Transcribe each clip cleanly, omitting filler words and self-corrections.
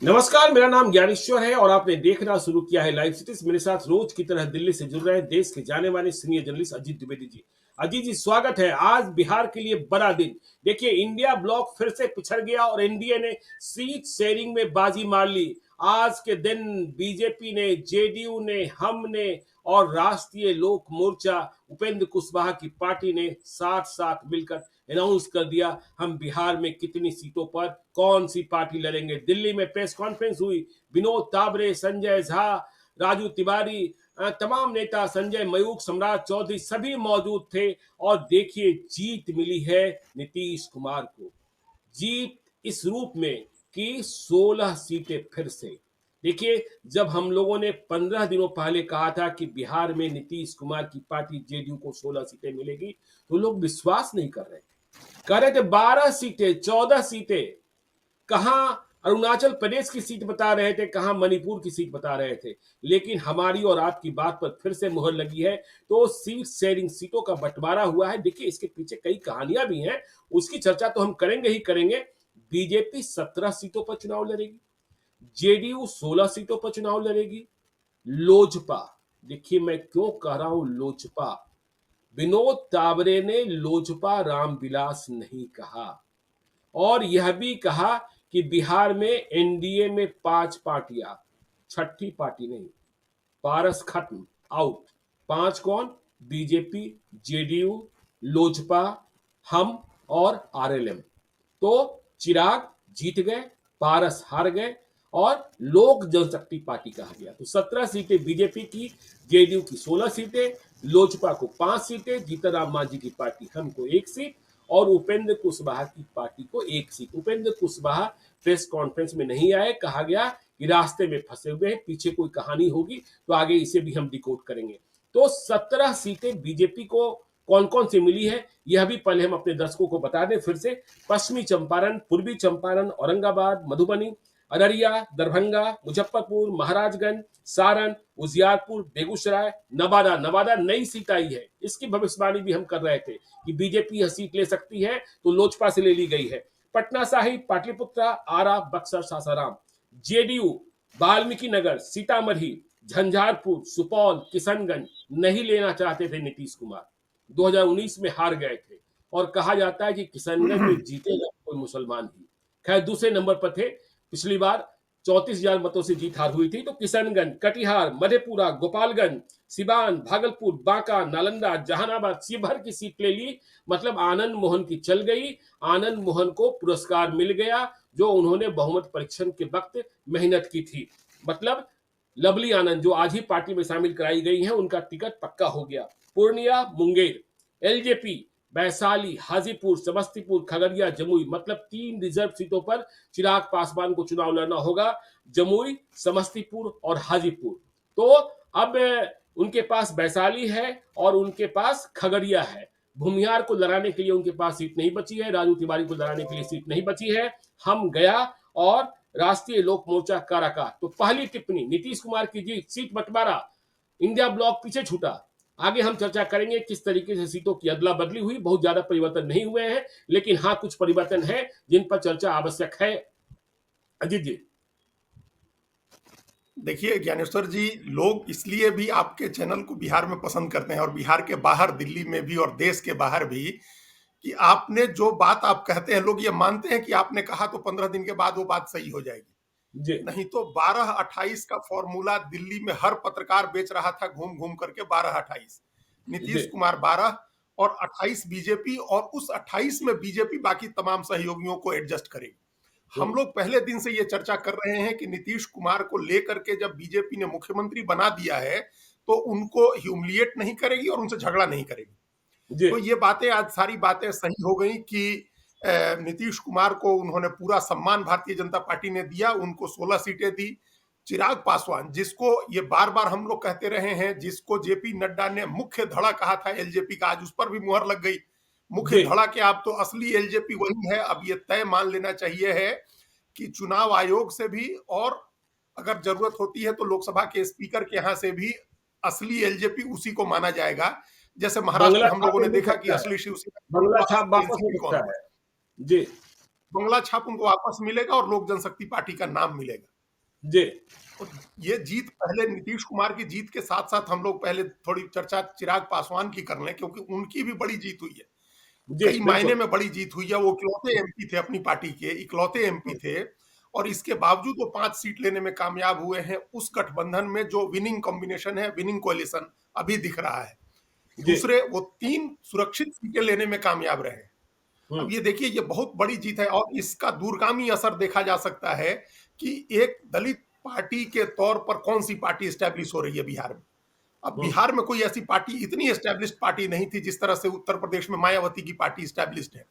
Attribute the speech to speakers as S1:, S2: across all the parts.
S1: नमस्कार, मेरा नाम ज्ञानेश्वर है और आपने देखना शुरू किया है लाइव सिटीज। मेरे साथ रोज की तरह दिल्ली से जुड़ रहे हैं देश के जाने माने सीनियर जर्नलिस्ट अजीत द्विवेदी जी। अजीत जी, स्वागत है। आज बिहार के लिए बड़ा दिन। देखिए, इंडिया ब्लॉक फिर से पिछड़ गया और एनडीए ने सीट शेयरिंग में बाजी मार ली। आज के दिन बीजेपी ने, जेडीयू ने, हमने और राष्ट्रीय लोक मोर्चा उपेंद्र कुशवाहा की पार्टी ने साथ साथ मिलकर अनाउंस कर दिया हम बिहार में कितनी सीटों पर कौन सी पार्टी लड़ेंगे। दिल्ली में प्रेस कॉन्फ्रेंस हुई। विनोद तावरे, संजय झा, राजू तिवारी, तमाम नेता, संजय मयूख, सम्राट चौधरी सभी मौजूद थे। और देखिए, जीत मिली है नीतीश कुमार को। जीत इस रूप में कि 16 सीटें फिर से। देखिए, जब हम लोगों ने 15 दिनों पहले कहा था कि बिहार में नीतीश कुमार की पार्टी जेडीयू को 16 सीटें मिलेगी, तो लोग विश्वास नहीं कर रहे थे। कह रहे थे 12 सीटें, 14 सीटें। कहां अरुणाचल प्रदेश की सीट बता रहे थे, कहां मणिपुर की सीट बता रहे थे। लेकिन हमारी और आपकी बात पर फिर से मुहर लगी है। तो सीट शेयरिंग, सीटों का बंटवारा हुआ है। देखिए, इसके पीछे कई कहानियां भी हैं, उसकी चर्चा तो हम करेंगे ही करेंगे। बीजेपी 17 सीटों पर चुनाव लड़ेगी, जेडीयू 16 सीटों पर चुनाव लड़ेगी। लोजपा, देखिए मैं क्यों कह रहा हूं लोजपा, विनोद तावरे ने लोजपा रामविलास नहीं कहा। और यह भी कहा कि बिहार में एनडीए में 5 पार्टियां, छठी पार्टी नहीं, पारस खत्म, आउट। 5 कौन? बीजेपी, जेडीयू, लोजपा, हम और आरएलएम। तो चिराग जीत गए, पारस हार गए और लोक जनशक्ति पार्टी कहा गया। तो 17 सीटें बीजेपी की, जेडीयू की 16 सीटें, लोजपा को 5 सीटें, जीतनराम मांझी की पार्टी हमको 1 सीट और उपेंद्र कुशवाहा की पार्टी को 1 seat. Upendra Kushwaha press conference में नहीं आए, कहा गया कि रास्ते में फंसे हुए हैं, पीछे कोई कहानी होगी, तो आगे इसे भी हम डिकोड करेंगे। तो 17 सीटें बीजेपी को कौन कौन सी मिली है, यह भी पहले हम अपने दर्शकों को बता दें फिर से। पश्चिमी चंपारण, पूर्वी चंपारण, औरंगाबाद, मधुबनी, अररिया, दरभंगा, मुजफ्फरपुर, महाराजगंज, सारण, उजियारपुर, बेगूसराय, नवादा। नवादा नई सीट आई है, इसकी भविष्यवाणी भी हम कर रहे थे कि बीजेपी यह सीट ले सकती है, तो लोजपा से ले ली गई है। पटना साहिब, पाटलिपुत्रा, आरा, बक्सर, सासाराम। जेडीयू वाल्मीकि नगर, सीतामढ़ी, झंझारपुर, सुपौल, किशनगंज नहीं लेना चाहते थे नीतीश कुमार। 2019 में हार गए थे और कहा जाता है कि किशनगंज में जीतेगा कोई मुसलमान ही। खैर, दूसरे नंबर पर थे। पिछली बार 34,000 मतों से जीत हार हुई थी। तो किशनगंज, कटिहार, मधेपुरा, गोपालगंज, सिवान, भागलपुर, बांका, नालंदा, जहानाबाद, शिवहर की सीट ले ली। मतलब आनंद मोहन की चल गई। आनंद मोहन को पुरस्कार मिल गया जो उन्होंने बहुमत परीक्षण के वक्त मेहनत की थी। मतलब लवली आनंद, जो आज ही पार्टी में शामिल कराई गई हैं, उनका टिकट पक्का हो गया। पूर्णिया, मुंगेर, एलजेपी, वैशाली, हाजीपुर, समस्तीपुर, खगड़िया, जमुई, मतलब 3 रिजर्व सीटों पर चिराग पासवान को चुनाव लड़ना होगा। जमुई, समस्तीपुर और हाजीपुर। तो अब उनके पास वैशाली है और उनके पास खगड़िया है। भूमिहार को लड़ाने के लिए उनके पास सीट नहीं बची है, राजू तिवारी को लड़ाने के लिए सीट नहीं बची है। हम गया और राष्ट्रीय लोक मोर्चा काराकाट। तो पहली टिप्पणी, नीतीश कुमार की जीत, सीट बंटवारा, इंडिया ब्लॉक पीछे छूटा। आगे हम चर्चा करेंगे किस तरीके से सीटों की अदला बदली हुई। बहुत ज्यादा परिवर्तन नहीं हुए हैं, लेकिन हाँ, कुछ परिवर्तन है जिन पर चर्चा आवश्यक है। अजीत जी।
S2: देखिए ज्ञानेश्वर जी, लोग इसलिए भी आपके चैनल को बिहार में पसंद करते हैं और बिहार के बाहर, दिल्ली में भी और देश के बाहर भी, कि आपने जो बात आप कहते हैं, लोग ये मानते हैं कि आपने कहा तो 15 दिन के बाद वो बात सही हो जाएगी
S1: जी
S2: नहीं तो 12-28 का फॉर्मूला दिल्ली में हर पत्रकार बेच रहा था घूम घूम करके। 12-28
S1: जी
S2: नीतीश कुमार, 12 और 28 बीजेपी, और उस 28 में बीजेपी बाकी तमाम सहयोगियों को एडजस्ट करेगी। हम लोग पहले दिन से ये चर्चा कर रहे हैं कि नीतीश कुमार को लेकर के जब बीजेपी ने मुख्यमंत्री बना दिया है तो उनको ह्यूमिलिएट नहीं करेगी और उनसे झगड़ा नहीं करेगी।
S1: जी
S2: तो ये बातें, आज सारी बातें सही हो गई कि नीतीश कुमार को उन्होंने पूरा सम्मान भारतीय जनता पार्टी ने दिया, उनको 16 सीटें दी। चिराग पासवान, जिसको ये बार बार हम लोग कहते रहे हैं, जिसको जेपी नड्डा ने मुख्य धड़ा कहा था एलजेपी का, आज उस पर भी मुहर लग गई। मुख्य
S1: जी
S2: धड़ा के आप तो असली एलजेपी वही है। अब ये तय मान लेना चाहिए है कि चुनाव आयोग से भी, और अगर जरूरत होती है तो लोकसभा के स्पीकर के यहाँ से भी, असली एलजेपी उसी को माना जाएगा। जैसे महाराष्ट्र
S1: बंगला
S2: में हम
S1: छाप
S2: लोगों ने
S1: मिल
S2: देखा कि
S1: सकता है,
S2: असली शिवसेना कौन
S1: बंगला
S2: हुआ,
S1: छाप
S2: असली
S1: वापस मिल
S2: एनसीपी कौन
S1: सकता
S2: हुआ।
S1: है। जी
S2: बंगला छाप उनको वापस मिलेगा और लोक जनशक्ति पार्टी का नाम मिलेगा।
S1: जी,
S2: तो ये जीत पहले नीतीश कुमार की जीत के साथ-साथ हम लोग पहले थोड़ी चर्चा चिराग पासवान की कर लें, क्योंकि उनकी भी बड़ी जीत हुई है।
S1: जी,
S2: कई मायने
S1: बिल्कुल।
S2: में बड़ी जीत हुई है, वो इकलौते एमपी थे अपनी पार्टी के, इकलौते एमपी थे और इसके बावजूद वो 5 सीट लेने में कामयाब हुए हैं उस गठबंधन में जो विनिंग कॉम्बिनेशन है, विनिंग कोएलिशन अभी दिख रहा है।
S1: जी,
S2: दूसरे वो 3 सुरक्षित सीटें लेने में कामयाब रहे।
S1: हुँ,
S2: अब ये देखिए ये बहुत बड़ी जीत है और इसका दूरगामी असर देखा जा सकता है कि एक दलित पार्टी के तौर पर कौन-सी पार्टी एस्टैब्लिश हो रही है बिहार में। अब
S1: हुँ,
S2: बिहार में कोई ऐसी पार्टी इतनी एस्टैब्लिश्ड पार्टी नहीं थी जिस तरह से उत्तर प्रदेश में मायावती की पार्टी एस्टैब्लिश्ड है।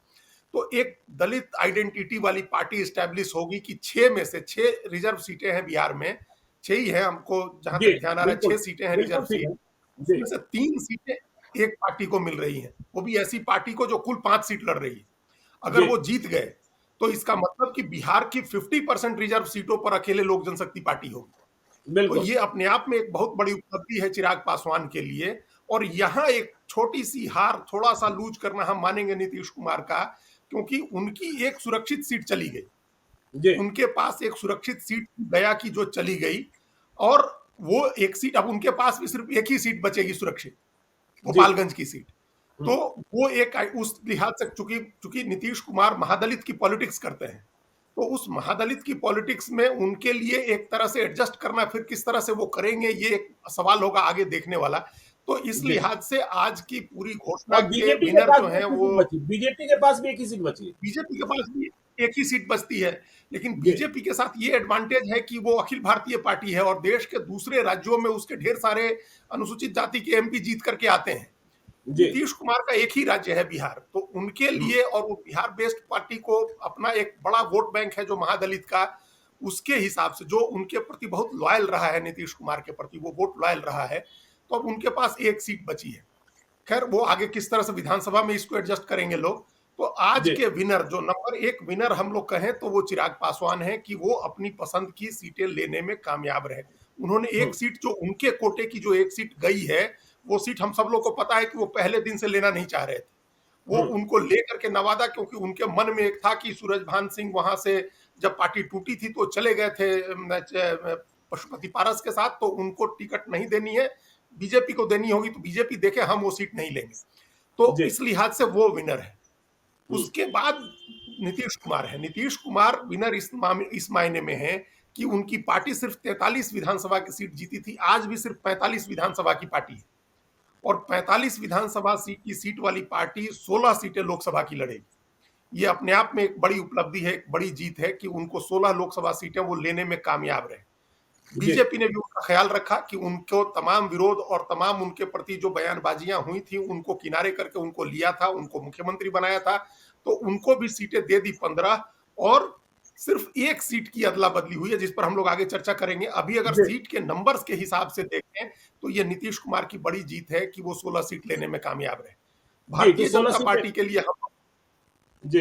S2: तो एक दलित आइडेंटिटी वाली पार्टी एस्टैब्लिश होगी कि 6 में से 6 रिजर्व सीटें हैं बिहार में, 6 ही हैं हमको जहाँ
S1: जी,
S2: तक ध्यान आ रहा है,
S1: बिल्कुल,
S2: 6 सीटें हैं
S1: बिल्कुल
S2: रिजर्व
S1: ठीक
S2: सीट।
S1: है। जी,
S2: उसमें से 3 सीटें एक पार्टी को मिल रही हैं, वो भी ऐसी पार्टी को जो कुल 5 सीट लड़ रही है। अगर
S1: जी,
S2: वो जीत गए, तो इसका मतलब कि बिहार की 50% रिजर्व सीटों पर अकेले लोक जनशक्ति पार्टी होगी। तो
S1: बिल्कुल।
S2: ये अपने आप में एक बहुत बड़ी उपलब्धि है चिराग पासवान के लिए और यहाँ एक छोटी-सी हार, थोड़ा-सा लूज़ करना हम मानेंगे नीतीश कुमार का, क्योंकि उनकी एक सुरक्षित सीट चली गई।
S1: जी,
S2: उनके पास एक सुरक्षित सीट गया की जो चली गई और वो एक सीट अब उनके पास भी सिर्फ एक ही सीट बचेगी सुरक्षित,
S1: जी,
S2: गोपालगंज की सीट।
S1: हुँ,
S2: तो वो एक उस लिहाज से चूँकि चूँकि नीतीश कुमार महादलित की पॉलिटिक्स करते हैं, तो उस महादलित की पॉलिटिक्स में उनके लिए एक तरह से एडजस्ट करना फिर किस तरह से वो करेंगे ये एक सवाल होगा आगे देखने वाला। तो इस
S1: जी।
S2: लिहाज से आज की पूरी घोषणा
S1: और
S2: के
S1: बीजेपी के
S2: विनर
S1: पास
S2: जो
S1: भी
S2: हैं
S1: एक ही
S2: वो
S1: सीट बची, बीजेपी के पास भी एक ही सीट बची है।
S2: बीजेपी के पास भी एक ही सीट बचती है। लेकिन
S1: जी,
S2: बीजेपी के साथ ये एडवांटेज है कि वो अखिल भारतीय पार्टी है और देश के दूसरे राज्यों में उसके ढेर सारे अनुसूचित जाति के एमपी जीत करके आते हैं।
S1: जी,
S2: नीतीश कुमार का एक ही राज्य है बिहार, तो उनके
S1: हुँ,
S2: लिए और वो बिहार बेस्ड पार्टी को अपना एक बड़ा वोट बैंक है जो महादलित का, उसके हिसाब से जो उनके प्रति बहुत लॉयल रहा है नीतीश कुमार के प्रति, वो वोट लॉयल रहा है, तो अब उनके पास एक सीट बची है। खैर वो आगे किस तरह से विधानसभा में इसको एडजस्ट करेंगे लोग। तो आज
S1: जी,
S2: के विनर जो नंबर 1 विनर हम लोग कहें तो वो चिराग पासवान है कि वो अपनी पसंद की सीटें लेने में कामयाब रहे। उन्होंने
S1: हुँ,
S2: एक सीट जो उनके कोटे की जो एक सीट गई है, वो सीट हम सब लोग को पता है कि वो पहले दिन से लेना नहीं चाह रहे थे। वो
S1: हुँ,
S2: उनको लेकर के नवादा क्योंकि उनके मन में एक था कि सूरजभान सिंह वहाँ से जब पार्टी टूटी थी तो चले गए थे पशुपति पारस के साथ, तो उनको टिकट नहीं देनी है, बीजेपी को देनी होगी तो बीजेपी देखे हम वो सीट नहीं लेंगे। तो
S1: जी,
S2: इस लिहाज से वो विनर है।
S1: हुँ,
S2: उसके बाद नीतीश कुमार है। नीतीश कुमार विनर इस मायने में है कि उनकी पार्टी सिर्फ 43 विधानसभा की सीट जीती थी, आज भी सिर्फ 45 विधानसभा की पार्टी है और 45 विधानसभा सीट की सीट वाली पार्टी 16 सीटें लोकसभा की लड़ेगी। ये अपने आप में एक बड़ी उपलब्धि है, एक बड़ी जीत है कि उनको 16 लोकसभा सीटें वो लेने में कामयाब रहे।
S1: जी,
S2: बीजेपी ने भी उनका ख्याल रखा कि उनको तमाम विरोध और तमाम उनके प्रति जो बयानबाजियां हुई थी उनको किनारे करके उनको लिया था, उनको मुख्यमंत्री बनाया था, तो उनको भी सीटें दे दी 15 और सिर्फ एक सीट की अदला बदली हुई है जिस पर हम लोग आगे चर्चा करेंगे। अभी अगर
S1: जी,
S2: सीट के नंबर्स के हिसाब से देखें तो ये नीतीश कुमार की बड़ी जीत है कि वो 16 सीट लेने में कामयाब रहे।
S1: जी, तो
S2: भारतीय
S1: 16
S2: जनता
S1: सीटें
S2: पार्टी के लिए हम
S1: जी,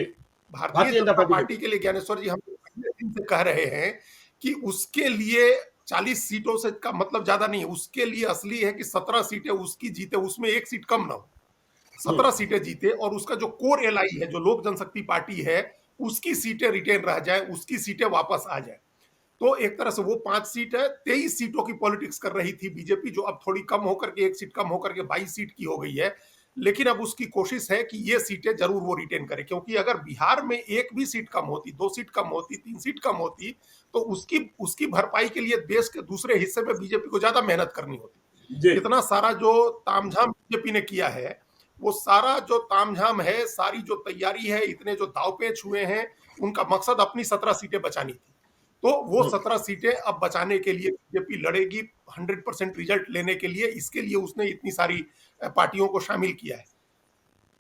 S2: भारतीय
S1: भारतीय जनता
S2: जनता
S1: पार्टी के
S2: पार्टी के लिए ज्ञानेश्वर जी हम पहले दिन से कह रहे हैं कि उसके लिए 40 सीटों से का मतलब ज्यादा नहीं है, उसके लिए असली है कि 17 सीटें उसकी जीते, उसमें एक सीट कम ना हो,
S1: हुँ,
S2: 17 सीटें जीते और उसका जो कोर एलआई है जो लोक जनशक्ति पार्टी है उसकी सीटें रिटेन रह जाए, उसकी सीटें वापस आ जाए। तो एक तरह से वो 5 सीट है, 23 सीटों की पॉलिटिक्स कर रही थी बीजेपी जो अब थोड़ी कम होकर के एक सीट कम होकर के 22 सीट की हो गई है। लेकिन अब उसकी कोशिश है कि ये सीटें जरूर वो रिटेन करे, क्योंकि अगर बिहार में एक भी सीट कम होती, 2 सीट कम होती, 3 सीट कम होती, तो उसकी उसकी भरपाई के लिए देश के दूसरे हिस्से में बीजेपी को ज्यादा मेहनत करनी
S1: जी,
S2: होती। इतना सारा जो तामझाम बीजेपी ने किया है, वो सारा जो तामझाम है, सारी जो तैयारी है, इतने जो दावपेच हुए हैं, उनका मकसद अपनी 17 सीटें बचानी थी। तो वो
S1: हुँ,
S2: 17 सीटें अब बचाने के लिए बीजेपी लड़ेगी 100% रिजल्ट लेने के लिए, इसके लिए उसने इतनी सारी पार्टियों को शामिल किया है।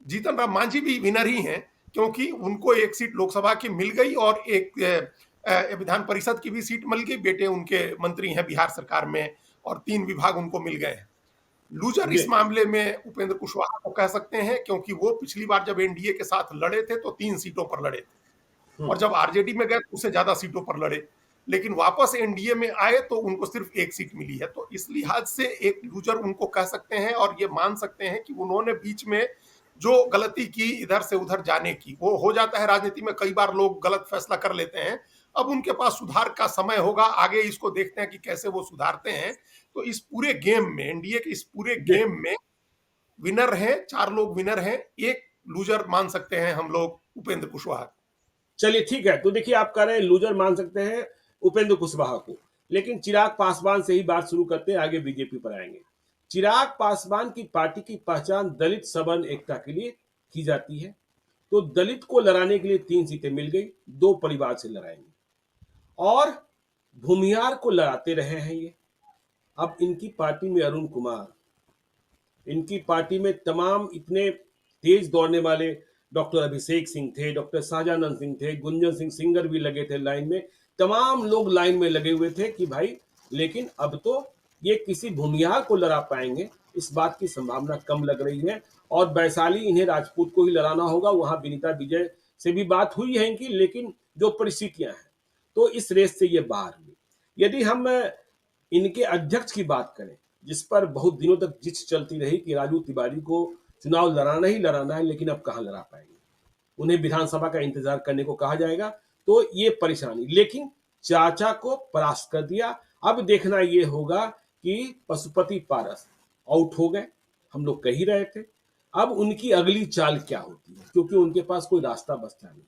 S2: जीतन राम मांझी भी विनर ही हैं क्योंकि उनको एक सीट लोकसभा की मिल गई और एक विधान परिषद की भी सीट मिल गई, बेटे उनके मंत्री हैं बिहार सरकार में और 3 विभाग उनको मिल गए हैं। लूजर
S1: जी,
S2: इस मामले में उपेंद्र कुशवाहा को कह सकते हैं क्योंकि वो पिछली बार जब एनडीए के साथ लड़े थे तो 3 सीटों पर लड़े थे
S1: हुँ,
S2: और जब आरजेडी में गए तो उससे ज्यादा सीटों पर लड़े, लेकिन वापस एनडीए में आए तो उनको सिर्फ एक सीट मिली है। तो इस लिहाज से एक लूजर उनको कह सकते हैं और ये मान सकते हैं कि उन्होंने बीच में जो गलती की इधर से उधर जाने की, वो हो जाता है राजनीति में, कई बार लोग गलत फैसला कर लेते हैं, अब उनके पास सुधार का समय होगा, आगे इसको देखते हैं कि कैसे वो सुधारते हैं। तो इस पूरे गेम में, एनडीए के इस पूरे
S1: जी।
S2: गेम में विनर हैं, 4 लोग विनर हैं, एक लूजर मान सकते हैं हम लोग उपेंद्र कुशवाहा।
S1: चलिए ठीक है, तो देखिए आप कह रहे हैं लूजर मान सकते हैं उपेंद्र कुशवाहा को, लेकिन चिराग पासवान से ही बात शुरू करते हैं, आगे बीजेपी पर आएंगे। चिराग पासवान की पार्टी की पहचान दलित सवर्ण एकता के लिए की जाती है, तो दलित को लड़ाने के लिए 3 सीटें मिल गई, 2 परिवार से लड़ाएंगे और भूमिहार को लड़ाते रहे हैं ये। अब इनकी पार्टी में अरुण कुमार, इनकी पार्टी में तमाम इतने तेज दौड़ने वाले डॉक्टर अभिषेक सिंह थे, डॉक्टर शाहजानंद सिंह थे, गुंजन सिंह सिंगर भी लगे थे लाइन में, तमाम लोग लाइन में लगे हुए थे कि भाई, लेकिन अब तो ये किसी भूमिहार को लड़ा पाएंगे, इस बात की संभावना कम लग रही है। और वैशाली इन्हें राजपूत को ही लड़ाना होगा, वहां विनीता विजय से भी बात हुई है इनकी, लेकिन जो परिस्थितियां हैं तो इस रेस से ये बाहर हुई। यदि हम इनके अध्यक्ष की बात करें, जिस पर बहुत दिनों तक जिद चलती रही कि राजू तिवारी को चुनाव लड़ाना ही लड़ाना है, लेकिन अब कहाँ लड़ा पाएंगे, उन्हें विधानसभा का इंतजार करने को कहा जाएगा, तो ये परेशानी। लेकिन चाचा को परास्त कर दिया। अब देखना ये होगा कि पशुपति पारस आउट हो गए, हम लोग कह ही रहे थे। अब उनकी अगली चाल क्या होती है, क्योंकि उनके पास कोई रास्ता बचता नहीं।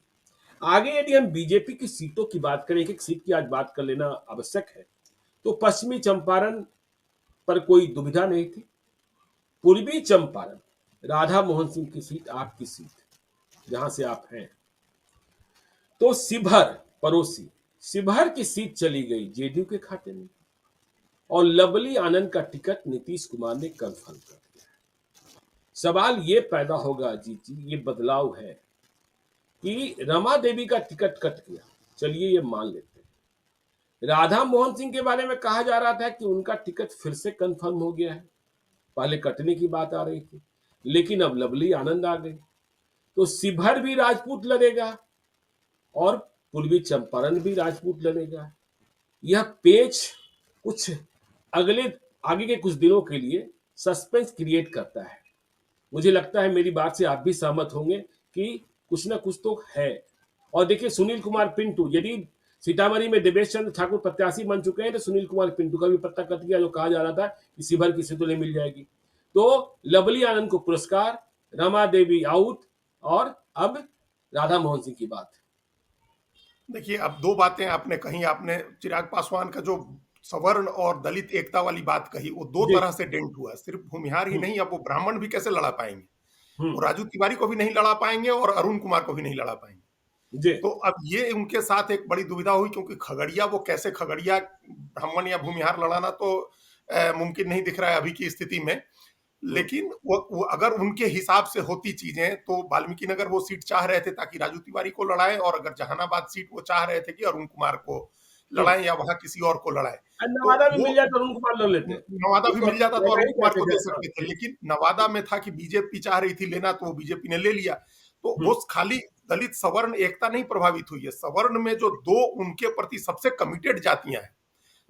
S1: आगे यदि हम बीजेपी की सीटों की बात करें, एक एक सीट की आज बात कर लेना आवश्यक है, तो पश्चिमी चंपारण पर कोई दुविधा नहीं थी। पूर्वी चंपारण, राधा मोहन सिंह की सीट, आपकी सीट जहां से आप हैं। तो शिवहर, पड़ोसी शिवहर की सीट चली गई जेडीयू के खाते में, और लवली आनंद का टिकट नीतीश कुमार ने कंफर्म कर दिया। सवाल ये पैदा होगा अजीत जी, ये बदलाव है कि रमा देवी का टिकट कट गया, चलिए ये मान लेते हैं। राधा मोहन सिंह के बारे में कहा जा रहा था कि उनका टिकट फिर से कंफर्म हो गया है, पहले कटने की बात आ रही थी, लेकिन अब लवली आनंद आ गई, तो शिवहर भी राजपूत लड़ेगा और पूर्वी चंपारण भी राजपूत लड़ेगा। यह पेच कुछ अगले आगे के कुछ दिनों के लिए सस्पेंस क्रिएट करता है। मुझे लगता है मेरी बात से आप भी सहमत होंगे कि कुछ ना कुछ तो है। और देखिए सुनील कुमार पिंटू, यदि सीतामढ़ी में देवेश चंद्र ठाकुर प्रत्याशी बन चुके हैं, तो सुनील कुमार पिंटू का भी पत्ता कट गया, जो कहा जा रहा था कि शिवहर की सीटों मिल जाएगी। तो लवली आनंद को पुरस्कार, रमा देवी आउट, और अब राधा मोहन सिंह की बात।
S2: देखिए, अब 2 बातें आपने कही। आपने चिराग पासवान का जो सवर्ण और दलित एकता वाली बात कही, वो 2
S1: जी।
S2: तरह से डेंट हुआ। सिर्फ भूमिहार ही नहीं, अब वो ब्राह्मण भी कैसे लड़ा पाएंगे? वो
S1: हम्म।
S2: राजू तिवारी को भी नहीं लड़ा पाएंगे और अरुण कुमार को भी नहीं लड़ा पाएंगे।
S1: जी।
S2: तो अब ये उनके साथ एक बड़ी दुविधा हुई, क्योंकि खगड़िया, वो कैसे खगड़िया ब्राह्मण या भूमिहार लड़ाना तो मुमकिन नहीं दिख रहा है अभी की स्थिति में। लेकिन वो अगर उनके हिसाब से होती चीजें, तो वाल्मीकि नगर वो सीट चाह रहे थे ताकि राजू तिवारी को लड़ाएं, और अगर जहानाबाद सीट वो चाह रहे थे कि अरुण कुमार को लड़ाएं या वहां किसी और को लड़ाएं। तो
S1: नवादा में
S2: वो
S1: मिल जाए तो अरुण कुमार लड़ लेते,
S2: नवादा भी
S1: उसको
S2: मिल जाता तो
S1: लड़ना
S2: अरुण
S1: ही
S2: कुमार को
S1: चाहते
S2: दे
S1: थे। हाँ।
S2: सकते थे, लेकिन नवादा में था कि बीजेपी चाह रही थी लेना, तो वो बीजेपी ने ले लिया। तो वो खाली दलित सवर्ण एकता नहीं प्रभावित हुई है, सवर्ण में जो 2 उनके प्रति सबसे कमिटेड जातियां हैं,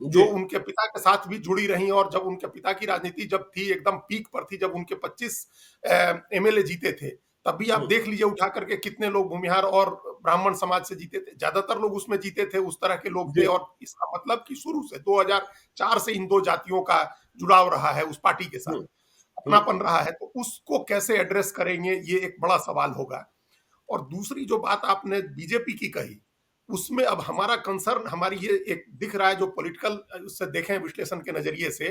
S1: जी।
S2: जो उनके पिता के साथ भी जुड़ी रही, और जब उनके पिता की राजनीति जब थी एकदम पीक पर थी, जब उनके 25 एमएलए जीते थे, तब भी आप देख लीजिए उठा करके कितने लोग भूमिहार और ब्राह्मण समाज से जीते थे। ज्यादातर लोग उसमें जीते थे, उस तरह के लोग थे।
S1: जी।
S2: और इसका मतलब कि शुरू से 2004 से इन 2 जातियों का जुड़ाव रहा है उस पार्टी के साथ,
S1: हम्म। हम्म।
S2: अपनापन रहा है। तो उसको कैसे एड्रेस करेंगे, ये एक बड़ा सवाल होगा। और दूसरी जो बात आपने बीजेपी की कही, उसमें अब हमारा कंसर्न, हमारी ये एक दिख रहा है जो पॉलिटिकल उससे देखें विश्लेषण के नजरिए से,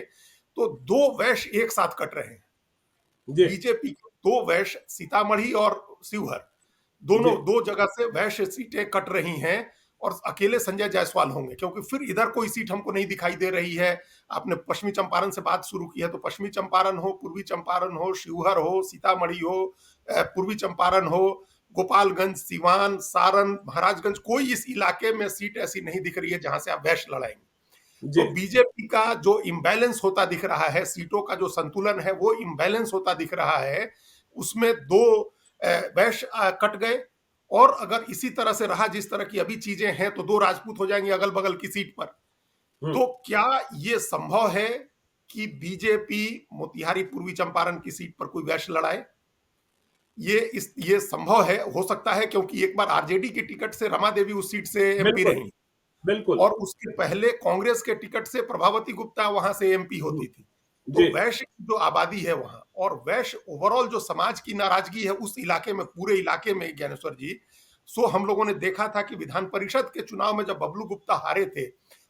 S2: तो 2 वैश्य एक साथ कट रहे हैं।
S1: जी।
S2: बीजेपी के 2 वैश्य, सीतामढ़ी और शिवहर,
S1: जी।
S2: दोनों 2 जगह से वैश्य सीटें कट रही हैं, और अकेले संजय जायसवाल होंगे, क्योंकि फिर इधर कोई सीट हमको नहीं दिखाई दे रही है। आपने पश्चिमी चंपारण से बात शुरू की है, तो पश्चिमी चंपारण हो, पूर्वी चंपारण हो, शिवहर हो, सीतामढ़ी हो, पूर्वी चंपारण हो, गोपालगंज, सिवान, सारण, महाराजगंज, कोई इस इलाके में सीट ऐसी नहीं दिख रही है जहां से आप वैश्य लड़ाएंगे।
S1: जी।
S2: तो बीजेपी का जो इम्बैलेंस होता दिख रहा है, सीटों का जो संतुलन है वो इम्बैलेंस होता दिख रहा है। उसमें 2 वैश्य कट गए, और अगर इसी तरह से रहा जिस तरह की अभी चीजें हैं, तो 2 राजपूत हो जाएंगे अगल बगल की सीट पर। तो क्या ये संभव है कि बीजेपी मोतिहारी, पूर्वी चंपारण की सीट पर कोई वैश्य लड़ाए? ये संभव है, हो सकता है, क्योंकि एक बार आरजेडी के टिकट से रमा देवी उस सीट से एमपी
S1: बिल्कुल।
S2: रही।
S1: बिल्कुल।
S2: और उसके पहले कांग्रेस के टिकट से प्रभावती गुप्ता वहां से एमपी
S1: हुँ,
S2: होती थी। तो
S1: जी,
S2: वैश्य की जो आबादी है वहां, और वैश्य ओवरऑल जो समाज की नाराजगी है उस इलाके में, पूरे इलाके में ज्ञानेश्वर जी, सो हम लोगों ने देखा था कि विधान परिषद के चुनाव में जब बबलू गुप्ता हारे थे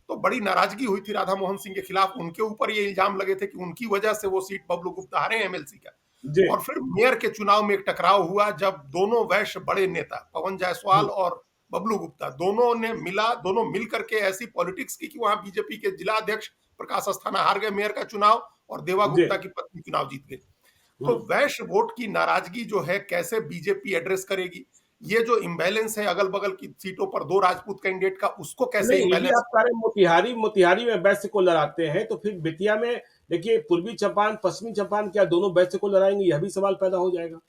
S2: तो बड़ी नाराजगी हुई थी राधा मोहन सिंह के खिलाफ। उनके ऊपर ये इल्जाम लगे थे कि उनकी वजह से वो सीट बबलू गुप्ता हारे एमएलसी का।
S1: जी।
S2: और फिर मेयर के चुनाव में एक टकराव हुआ जब दोनों वैश्य बड़े नेता पवन जायसवाल
S1: हुँ,
S2: और बबलू गुप्ता दोनों मिल करके ऐसी पॉलिटिक्स की कि वहां बीजेपी के जिला अध्यक्ष प्रकाश अस्थाना हार गए मेयर का चुनाव, और देवा
S1: जी,
S2: गुप्ता की पत्नी चुनाव जीत गई। तो
S1: हुँ।
S2: वैश्य वोट की नाराजगी जो है कैसे बीजेपी एड्रेस करेगी, ये जो इम्बैलेंस है अगल बगल की सीटों पर दो राजपूत कैंडिडेट का, उसको कैसे
S1: नहीं, यदि
S2: इम्बैलेंस।
S1: आप कह रहे हैं मोतिहारी मोतिहारी में वैश्य को लड़ाते हैं, तो फिर बेतिया में देखिए पूर्वी चंपारण, पश्चिमी चंपारण क्या दोनों वैश्य को लड़ाएँगे? यह भी सवाल पैदा हो जाएगा।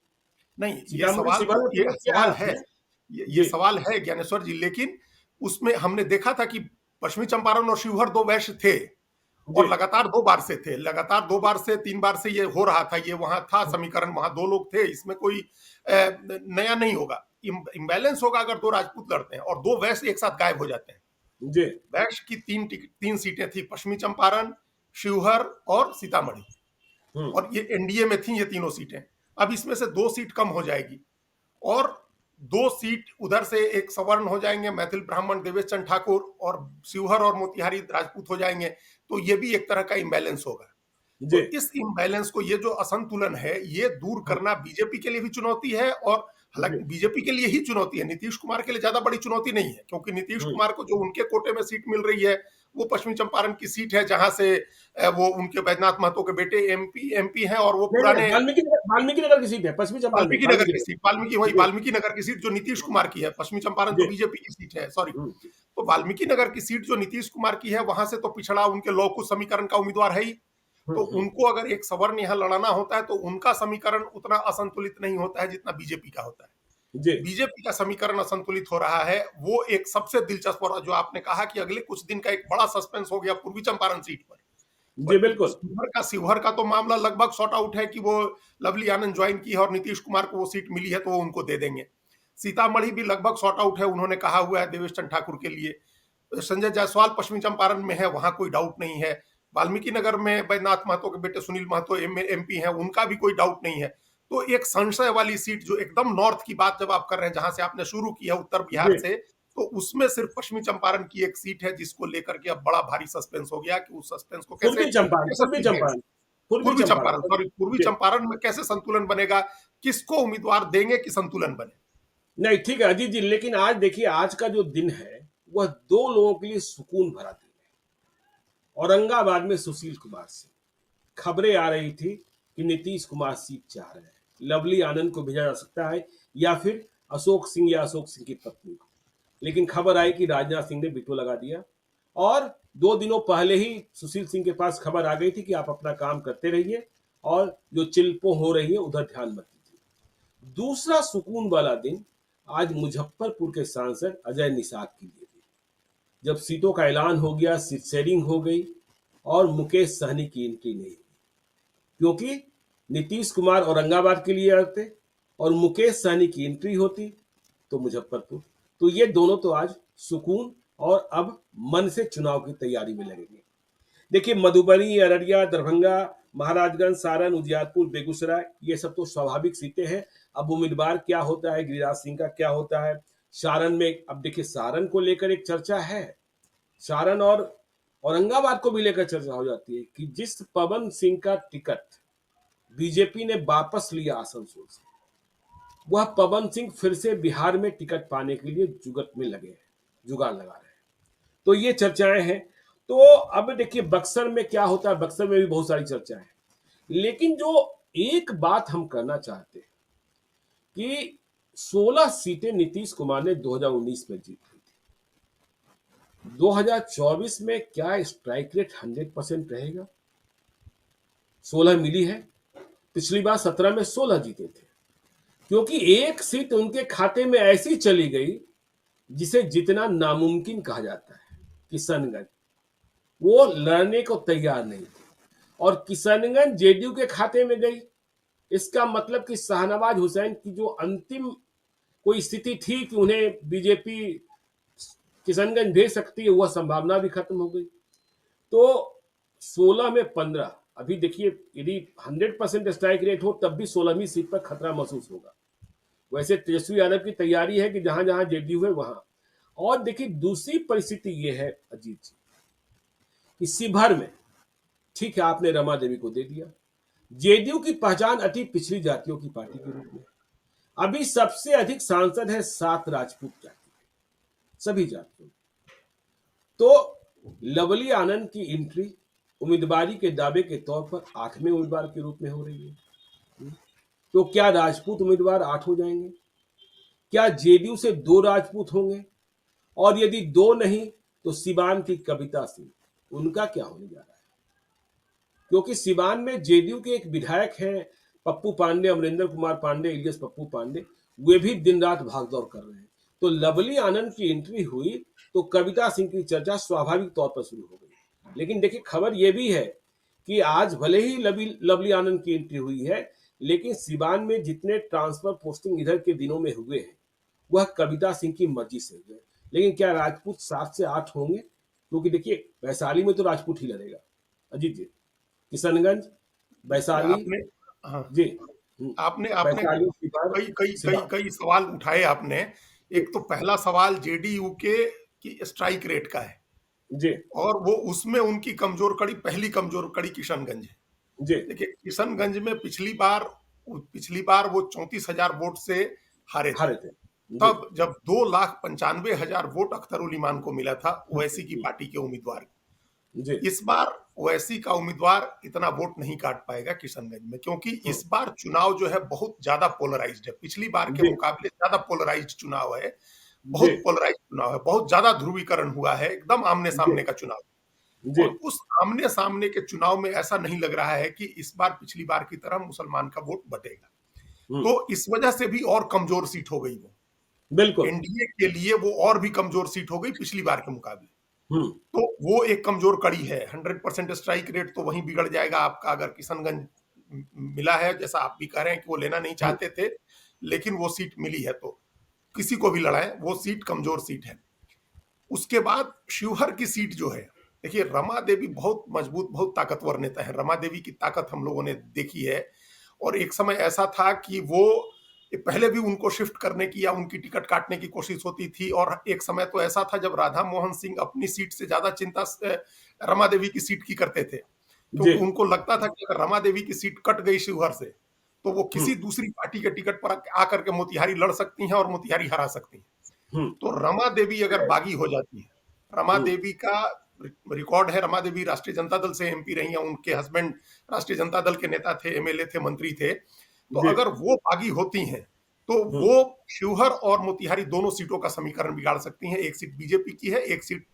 S2: नहीं, ये
S1: सीतामढ़ी
S2: सवाल
S1: शिवहर
S2: तो
S1: में
S2: ये
S1: फिर क्या
S2: सवाल
S1: हालत
S2: है,
S1: है?
S2: ये
S1: जी,
S2: सवाल है ज्ञानेश्वर जी, लेकिन उसमें हमने देखा था कि पश्चिमी चंपारण और शिवहर दो वैश्य थे
S1: जी।
S2: और लगातार 2 बार से थे, लगातार 2 बार से 3 बार से ये हो रहा था, ये वहाँ था
S1: हुँ,
S2: समीकरण, वहाँ 2 लोग थे, इसमें कोई नया नहीं होगा। इम्बैलेंस होगा अगर 2 राजपूत लड़ते हैं और 2 वैश्य एक साथ गायब हो जाते हैं।
S1: जी,
S2: वैश्य की 3 सीटें थी, पश्चिमी चंपारण, शिवहर और सीतामढ़ी,
S1: हुँ,
S2: और ये एनडीए में थी ये तीनों सीटें। अब इसमें से 2 सीट कम हो जाएगी और 2 सीट उधर से एक सवर्ण हो जाएंगे, मैथिल ब्राह्मण देवेश चंद्र ठाकुर, और शिवहर और मोतिहारी राजपूत हो जाएंगे। तो ये भी एक तरह का इम्बैलेंस होगा।
S1: जी,
S2: तो इस इम्बैलेंस को, ये जो असंतुलन है, ये दूर
S1: हुँ,
S2: करना बीजेपी के लिए भी चुनौती है, और
S1: जी,
S2: हालांकि बीजेपी के लिए ही चुनौती है, नीतीश कुमार के लिए ज्यादा बड़ी चुनौती नहीं है, क्योंकि नीतीश
S1: हुँ।
S2: कुमार को जो उनके कोटे में सीट मिल रही है वो पश्चिमी चंपारण की सीट है, जहां से वो उनके बैजनाथ महतो के बेटे एमपी हैं, और वो
S1: नहीं, नहीं,
S2: पुराने
S1: वाल्मीकि नगर की सीट है, पश्चिमी चंपारण नहीं,
S2: वाल्मीकि नगर
S1: वाल्मीकि
S2: की
S1: नगर।
S2: सीट, वाल्मीकि वही
S1: जी,
S2: वाल्मीकि नगर की सीट जो नीतीश कुमार की है, पश्चिमी चंपारण तो
S1: जी,
S2: बीजेपी की सीट है, सॉरी।
S1: हुँ,
S2: तो वाल्मीकि नगर की सीट जो नीतीश कुमार की है, वहां से तो पिछड़ा उनके लौह कुश समीकरण का उम्मीदवार है ही।
S1: हुँ,
S2: तो
S1: हुँ।
S2: उनको अगर एक सवर्ण यहाँ लड़ाना होता है तो उनका समीकरण उतना असंतुलित नहीं होता है जितना बीजेपी का होता है।
S1: जी,
S2: बीजेपी का समीकरण असंतुलित हो रहा है, वो एक सबसे दिलचस्प, और जो आपने कहा कि अगले कुछ दिन का एक बड़ा सस्पेंस हो गया पूर्वी चंपारण सीट पर।
S1: जी, बिल्कुल।
S2: शिवहर का तो मामला लगभग सॉर्ट आउट है कि वो लवली आनंद ज्वाइन की है और नीतीश कुमार को वो सीट मिली है तो वो उनको दे देंगे। सीतामढ़ी भी लगभग सॉर्ट आउट है, उन्होंने कहा हुआ है देवेश चंद्र ठाकुर के लिए। संजय जायसवाल पश्चिमी चंपारण में है, वहां कोई डाउट नहीं है। वाल्मीकि नगर में बैजनाथ महतो के बेटे सुनील महतो एमपी हैं, उनका भी कोई डाउट नहीं है। तो एक संशय वाली सीट जो एकदम नॉर्थ की बात जब आप कर रहे हैं, जहां से आपने शुरू किया उत्तर बिहार
S1: जी,
S2: से, तो उसमें सिर्फ पश्चिमी चंपारण की एक सीट है जिसको लेकर के अब बड़ा भारी सस्पेंस हो गया कि उस सस्पेंस को कैसे कैसे
S1: पूर्वी
S2: सुलझेगा।
S1: चंपारण, पूर्वी
S2: पूर्वी
S1: चंपारण,
S2: चंपारण, सॉरी, पूर्वी
S1: जी।
S2: चंपारण में कैसे संतुलन बनेगा, किसको उम्मीदवार देंगे कि संतुलन बने।
S1: नहीं, ठीक है अजीत जी, लेकिन आज देखिए आज का जो दिन है, वह 2 लोगों के लिए सुकून भरा दिन है। औरंगाबाद में सुशील कुमार सिंह, खबरें आ रही थी कि नीतीश कुमार सीट चाह रहे हैं, लवली आनंद को भेजा जा सकता है या फिर अशोक सिंह या अशोक सिंह की पत्नी को। लेकिन खबर आई कि राजनाथ सिंह ने वीटो लगा दिया और 2 दिनों पहले ही सुशील सिंह के पास खबर आ गई थी कि आप अपना काम करते रहिए और जो चिल्पों हो रही है उधर ध्यान मत दीजिए। दूसरा सुकून वाला दिन आज मुजफ्फरपुर के सांसद अजय निषाद के लिए भी, जब सीटों का ऐलान हो गया, सीट शेयरिंग हो गई और मुकेश सहनी की एंट्री नहीं हुई, क्योंकि नीतीश कुमार औरंगाबाद के लिए आते और मुकेश सहनी की एंट्री होती तो मुजफ्फरपुर। तो ये दोनों तो आज सुकून और अब मन से चुनाव की तैयारी में लगेंगे। देखिए मधुबनी, अररिया, दरभंगा, महाराजगंज, सारण, उजियारपुर, बेगूसराय, ये सब तो स्वाभाविक सीटें हैं। अब उम्मीदवार क्या होता है, गिरिराज सिंह का क्या होता है, सारण में अब देखिए सारण को लेकर एक चर्चा है, सारण और औरंगाबाद को भी लेकर चर्चा हो जाती है कि जिस पवन सिंह का टिकट बीजेपी ने वापस लिया आसनसोल से, वह पवन सिंह फिर से बिहार में टिकट पाने के लिए जुगत में लगे हैं, जुगाड़ लगा रहे हैं। तो ये चर्चाएं हैं। तो अब देखिए बक्सर में क्या होता है, बक्सर में भी बहुत सारी चर्चा है। लेकिन जो एक बात हम करना चाहते हैं कि 16 सीटें नीतीश कुमार ने 2019 में जीती थी। 2024 में क्या स्ट्राइक रेट 100% रहेगा? 16 मिली है, पिछली बार 17 में 16 जीते थे, क्योंकि एक सीट उनके खाते में ऐसी चली गई जिसे जितना नामुमकिन कहा जाता है, किशनगंज, वो लड़ने को तैयार नहीं थे और किशनगंज जेडीयू के खाते में गई। इसका मतलब कि शाहनवाज हुसैन की जो अंतिम कोई स्थिति थी कि उन्हें बीजेपी किशनगंज भेज सकती है, वह संभावना भी खत्म हो गई। तो 16 में 15, अभी देखिए यदि 100% स्ट्राइक रेट हो तब भी 16वीं सीट पर खतरा महसूस होगा। वैसे तेजस्वी यादव की तैयारी है कि जहां जहां जेडीयू है वहां। और देखिए दूसरी परिस्थिति ये है अजीत जी, कि शिवहर में ठीक है आपने रमा देवी को दे दिया, जेडीयू की पहचान अति पिछड़ी जातियों की पार्टी के रूप में। अभी सबसे अधिक सांसद है 7 राजपूत जाति, सभी जातियों। तो लवली आनंद की एंट्री उम्मीदवारी के दावे के तौर पर 8वें उम्मीदवार के रूप में हो रही है। तो क्या राजपूत उम्मीदवार 8 हो जाएंगे? क्या जेडीयू से 2 राजपूत होंगे? और यदि 2 नहीं तो सिवान की कविता सिंह, उनका क्या होने जा रहा है? क्योंकि सिवान में जेडीयू के एक विधायक हैं पप्पू पांडे, अमरिंदर कुमार पांडे इलियस पप्पू पांडे, वे भी दिन रात भागदौड़ कर रहे हैं। तो लवली आनंद की एंट्री हुई तो कविता सिंह की चर्चा स्वाभाविक तौर पर शुरू हो गई। लेकिन देखिए खबर यह भी है कि आज भले ही लवली आनंद की एंट्री हुई है, लेकिन सिवान में जितने ट्रांसफर पोस्टिंग इधर के दिनों में हुए हैं वह कविता सिंह की मर्जी से हुए। लेकिन क्या राजपूत 7 से 8 होंगे? क्योंकि देखिए वैशाली में तो राजपूत ही लड़ेगा अजीत जी, किशनगंज, वैशाली,
S2: आपने हाँ
S1: जी,
S2: आपने आपने
S1: वैशाली, शिवहर,
S2: कई कई कई
S1: सिवान,
S2: कई सवाल उठाए आपने।
S1: जी,
S2: एक तो पहला सवाल जेडीयू के की स्ट्राइक रेट का है,
S1: जी,
S2: और वो उसमें उनकी कमजोर कड़ी, पहली कमजोर कड़ी किशनगंज है।
S1: जी,
S2: देखिए किशनगंज में पिछली बार वो 34,000 वोट से हारे थे।
S1: हारे थे, जी,
S2: तब जब 2,95,000 वोट अख्तर उल ईमान को मिला था, ओवैसी की
S1: जी,
S2: पार्टी के उम्मीदवार को।
S1: जी,
S2: इस बार ओवैसी का उम्मीदवार इतना वोट नहीं काट पाएगा किशनगंज में, क्योंकि इस बार चुनाव जो है बहुत ज्यादा पोलराइज्ड है। पिछली बार के
S1: जी,
S2: मुकाबले ज्यादा पोलराइज्ड चुनाव है,
S1: जी,
S2: बहुत पोलराइज्ड चुनाव है, बहुत ज्यादा ध्रुवीकरण हुआ है, एकदम आमने
S1: जी,
S2: सामने का चुनाव।
S1: जी,
S2: और उस आमने सामने के चुनाव में ऐसा नहीं लग रहा है कि इस बार पिछली बार की तरह मुसलमान का वोट बटेगा।
S1: हम्म,
S2: तो इस वजह से भी और कमजोर सीट हो गई वो,
S1: बिल्कुल,
S2: एनडीए के लिए वो और भी कमजोर सीट हो गई पिछली बार के मुकाबले।
S1: हम्म,
S2: तो वो एक कमजोर कड़ी है। 100% स्ट्राइक रेट तो वहीं बिगड़ जाएगा आपका, अगर किशनगंज मिला है, जैसा आप भी कह रहे हैं कि वो लेना नहीं
S1: हम्म,
S2: चाहते थे, लेकिन वो सीट मिली है, तो किसी को भी लड़ाए वो सीट कमजोर सीट है। उसके बाद शिवहर की सीट जो है, देखिए रमा देवी बहुत मजबूत, बहुत ताकतवर नेता है। रमा देवी की ताकत हम लोगों ने देखी है। और एक समय ऐसा था कि वो पहले भी उनको शिफ्ट करने की या उनकी टिकट काटने की कोशिश होती थी, और एक समय तो ऐसा था जब राधा मोहन सिंह अपनी सीट से ज्यादा चिंता रमा देवी की सीट की करते थे,
S1: जी,
S2: क्योंकि उनको लगता था कि अगर रमा देवी की सीट कट गई शिवहर से तो वो
S1: हम्म,
S2: किसी दूसरी पार्टी के टिकट पर आकर के मोतिहारी लड़ सकती हैं और मोतिहारी हरा सकती हैं।
S1: हम्म,
S2: तो रमा देवी अगर बागी हो जाती है, रमा
S1: हम्म,
S2: देवी का रिकॉर्ड है, रमा देवी राष्ट्रीय जनता दल से एमपी रही हैं, उनके हस्बैंड राष्ट्रीय जनता दल के नेता थे, एमएलए थे, मंत्री थे। तो
S1: जी,
S2: अगर वो बागी होती हैं तो
S1: हम्म,
S2: वो शिवहर और मोतिहारी दोनों सीटों का समीकरण बिगाड़ सकती हैं। एक सीट बीजेपी की है, एक सीट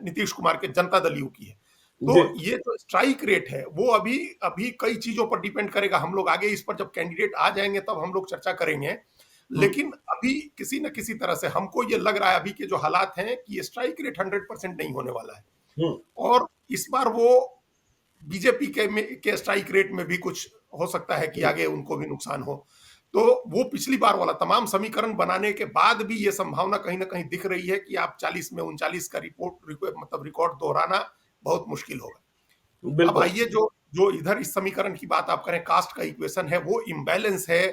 S2: नीतीश कुमार के जनता दल यू की है। तो
S1: जी,
S2: ये जो स्ट्राइक रेट है वो अभी अभी कई चीजों पर डिपेंड करेगा। हम लोग आगे इस पर जब कैंडिडेट आ जाएंगे तब हम लोग चर्चा करेंगे।
S1: हम्म,
S2: लेकिन अभी किसी न किसी तरह से हमको ये लग रहा है अभी के जो हालात हैं कि स्ट्राइक रेट 100% नहीं होने वाला है।
S1: हम्म,
S2: और इस बार वो बीजेपी के स्ट्राइक रेट में भी कुछ हो सकता है कि
S1: हम्म,
S2: आगे उनको भी नुकसान हो। तो वो पिछली बार वाला तमाम समीकरण बनाने के बाद भी ये संभावना कहीं ना कहीं दिख रही है कि आप 40 में 39 का मतलब रिकॉर्ड दोहराना बहुत मुश्किल होगा। अब
S1: बिल्कुल,
S2: आइए, जो जो इधर इस समीकरण की बात आप करें, कास्ट का इक्वेशन है, वो इम्बैलेंस है।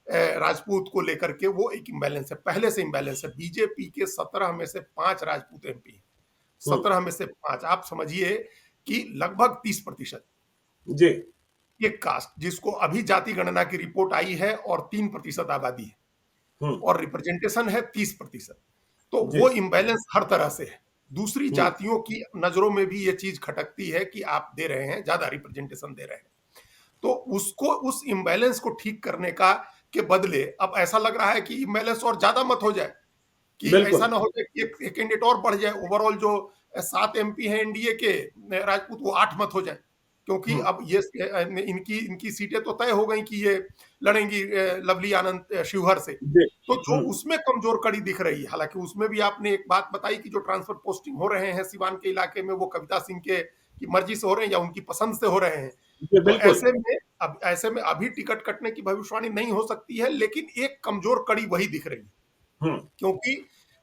S2: राजपूत को लेकर के वो एक इम्बैलेंस है, पहले से इम्बैलेंस है। बीजेपी के 17 में से 5 राजपूत एमपी,
S1: हम्म,
S2: 17 में से 5, आप समझिए कि लगभग 30%
S1: जी,
S2: ये कास्ट, जिसको अभी जाति गणना की रिपोर्ट आई है, और 3% आबादी है,
S1: हम्म,
S2: और रिप्रेजेंटेशन है 30%। तो
S1: जी,
S2: वो इम्बैलेंस हर तरह से है। दूसरी
S1: हम्म,
S2: जातियों की नजरों में भी ये चीज खटकती है कि आप दे रहे हैं, ज्यादा रिप्रेजेंटेशन दे रहे हैं। तो उसको, उस इम्बैलेंस को ठीक करने का के बदले अब ऐसा लग रहा है कि इम्बैलेंस और ज्यादा मत हो जाए, कि ऐसा
S1: बिल्कुल,
S2: ना हो जाए कि एक कैंडिडेट और बढ़ जाए। ओवरऑल जो 7 एमपी हैं एनडीए के राजपूत, वो 8 मत हो जाए, क्योंकि
S1: हम्म,
S2: अब ये इनकी इनकी सीटें तो तय हो गई कि ये लड़ेंगी लवली आनंद शिवहर से।
S1: जी,
S2: तो जो उसमें कमजोर कड़ी दिख रही है, हालांकि उसमें भी आपने एक बात बताई कि जो ट्रांसफर पोस्टिंग हो रहे हैं सिवान के इलाके में, वो कविता सिंह के की मर्जी से हो रहे हैं या उनकी पसंद से हो रहे हैं।
S1: जी,
S2: तो
S1: बिल्कुल,
S2: ऐसे में अभी टिकट कटने की भविष्यवाणी नहीं हो सकती है, लेकिन एक कमजोर कड़ी वही दिख रही है।
S1: हम्म,
S2: क्योंकि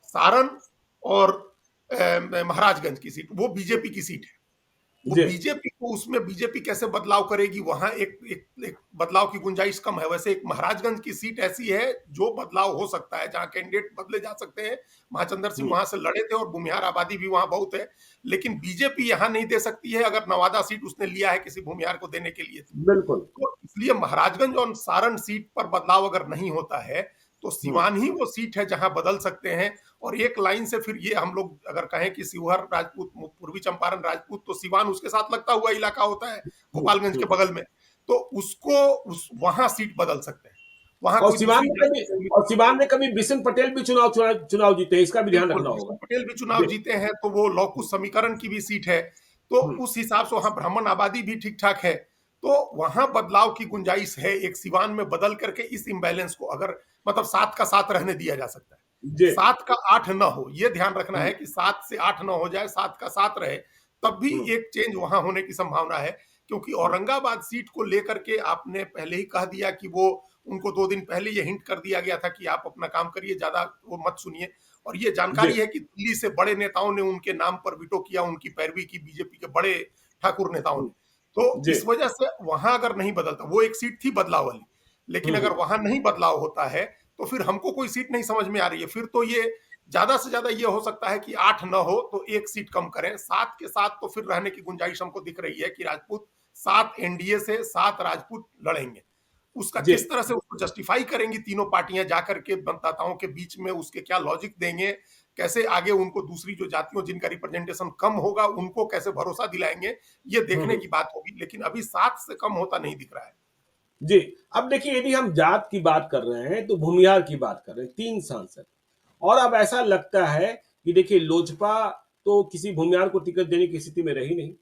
S2: सारण और महाराजगंज की सीट, वो बीजेपी की सीट है। वो
S1: जी
S2: बीजेपी को, उसमें बीजेपी कैसे बदलाव करेगी, वहां एक बदलाव की गुंजाइश कम है। वैसे एक महाराजगंज की सीट ऐसी है जो बदलाव हो सकता है, जहां कैंडिडेट बदले जा सकते हैं। महाचंद्र सिंह
S1: हम्म,
S2: वहां से लड़े थे और भूमिहार आबादी भी वहां बहुत है, लेकिन बीजेपी यहां नहीं दे सकती है अगर नवादा सीट उसने लिया है किसी भूमिहार को देने के लिए।
S1: बिल्कुल।
S2: तो इसलिए महाराजगंज और सारण सीट पर बदलाव अगर नहीं होता है तो
S1: हम्म,
S2: सिवान ही वो सीट है जहां बदल सकते हैं। और एक लाइन से फिर ये हम लोग अगर कहें कि शिवहर राजपूत, पूर्वी चंपारण राजपूत, तो सिवान उसके साथ लगता हुआ इलाका होता है गोपालगंज के
S1: हम्म।
S2: बगल में। तो उसको वहां सीट बदल सकते हैं, वहां
S1: और
S2: कोई
S1: सिवान
S2: दूसरी
S1: में कभी
S2: जाति।
S1: और सिवान में कभी बिशन पटेल भी चुनाव जीते हैं, इसका भी ध्यान
S2: बिल्कुल,
S1: रखना
S2: बिशन
S1: होगा।
S2: पटेल भी चुनाव
S1: जी।
S2: जीते हैं, तो वो लौकुश समीकरण की भी सीट है, तो
S1: हम्म,
S2: उस हिसाब से वहां ब्राह्मण आबादी भी ठीक ठाक है। तो वहां बदलाव की गुंजाइश है, एक सिवान में बदल करके इस इम्बैलेंस को अगर, मतलब 7 का 7 रहने दिया जा सकता है।
S1: जी
S2: 7 का 8 ना हो, ये ध्यान रखना
S1: हम्म,
S2: है कि 7 से 8 ना हो जाए, 7 का 7 रहे, तब भी
S1: हम्म,
S2: एक चेंज वहां होने की संभावना है। क्योंकि
S1: हम्म,
S2: औरंगाबाद सीट को लेकर के आपने पहले ही कह दिया कि वो, उनको 2 दिन पहले ये हिंट कर दिया गया था कि आप अपना काम करिए, ज्यादा वो मत सुनिए। और ये
S1: जी
S2: जानकारी है कि दिल्ली से बड़े नेताओं ने उनके नाम पर वीटो किया, उनकी पैरवी की बीजेपी के बड़े ठाकुर नेताओं ने।
S1: हम्म,
S2: तो
S1: जी
S2: इस वजह से वहां अगर नहीं बदलता, वो एक सीट थी बदलाव वाली, लेकिन अगर
S1: हम्म,
S2: वहां नहीं बदलाव होता है तो फिर हमको कोई सीट नहीं समझ में आ रही है। फिर तो ये ज्यादा से ज्यादा ये हो सकता है कि 8 न हो तो एक सीट कम करें, 7 के साथ तो फिर रहने की गुंजाइश हमको दिख रही है कि राजपूत 7 एनडीए से 7 राजपूत लड़ेंगे। उसका
S1: जी
S2: किस तरह से उसको जस्टिफाई करेंगी तीनों पार्टियां जाकर के मतदाताओं के बीच में, उसके क्या लॉजिक देंगे, कैसे आगे उनको दूसरी जो जातियों जिनका रिप्रेजेंटेशन कम होगा उनको कैसे भरोसा दिलाएंगे, ये देखने
S1: हम्म,
S2: की बात होगी। लेकिन अभी 7 से कम होता नहीं दिख रहा है।
S1: जी। अब देखिए, यदि हम जात की बात कर रहे हैं तो भूमिहार की बात कर रहे हैं, 3 सांसद। और अब ऐसा लगता है कि देखिए, लोजपा तो किसी भूमिहार को टिकट देने की स्थिति में रही नहीं,